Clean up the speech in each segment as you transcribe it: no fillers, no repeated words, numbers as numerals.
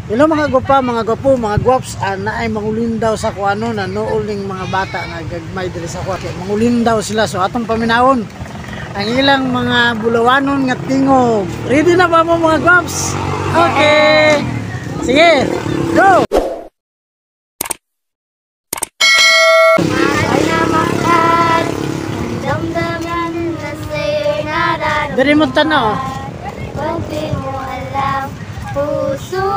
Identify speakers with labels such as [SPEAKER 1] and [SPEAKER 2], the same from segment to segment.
[SPEAKER 1] Hello mga gupa, mga gwapo, mga gwaps, na ay mangulindaw sa kuano na nooling mga bata na gagmay diri sa kuwa. Mangulindaw sila, so atong paminawon ang ilang mga bulawanon nga tingog. Ready na ba mo mga gwaps? Okay! Sige, go! Dari mo tanaw.
[SPEAKER 2] Pag di mo alam, puso,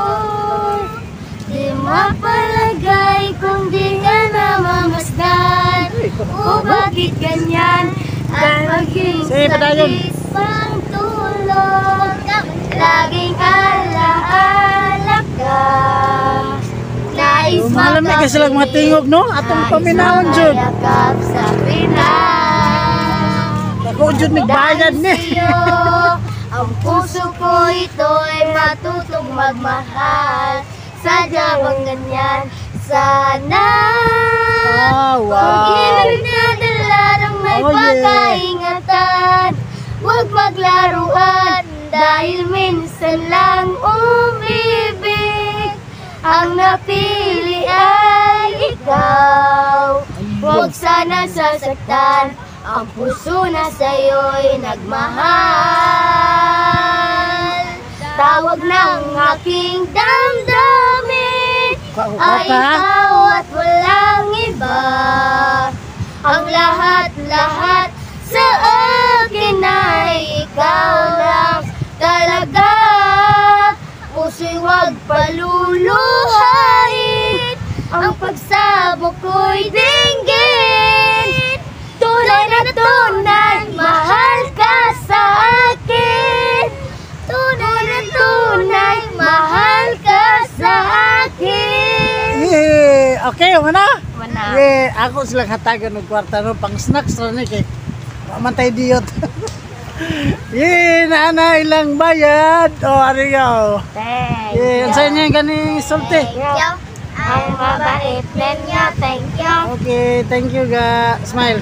[SPEAKER 2] di mapalagay kung di nga namamasdan. O bakit ganyan ang maging sakit pang tulog? Laging alaala ka. Nais
[SPEAKER 1] Malamig kasi lang mga tingog, no? Atong paminawon jud.
[SPEAKER 2] Yakap sa pinang.
[SPEAKER 1] Ako jud nagbayad ni.
[SPEAKER 2] Ang puso ko ito'y matutong magmahal. Sadya bang ganyan? Sana pag-ibig na dala ng may pagkaingatan. Huwag maglaruan dahil minsan lang umibig. Ang napili ay ikaw. Huwag sana sasaktan ang puso na sa'yo'y nagmahal. Tawag ng aking damdamin ay ikaw at walang iba. Ang lahat-lahat sa akin ay ikaw lang talaga. Puso'y huwag paluluhain, ang pagsabog ko'y dinggin. Tunay na tunay, mahal ka sa akin. Tunay na tunay, mahal ka sa akin.
[SPEAKER 1] Yeah. Okay, mana?
[SPEAKER 2] Mana.
[SPEAKER 1] Yeah, ako silang hatagan ng kwarta no pang snacks ra ni kay mamantay diyot. Yeah, naana ilang bayad. Oh, ariyo.
[SPEAKER 2] Thank
[SPEAKER 1] Yeah,
[SPEAKER 2] you.
[SPEAKER 1] sa inyo gani sulti.
[SPEAKER 2] Thank you. Ang mabait ninyo, thank you.
[SPEAKER 1] Okay, thank you ga. Smile.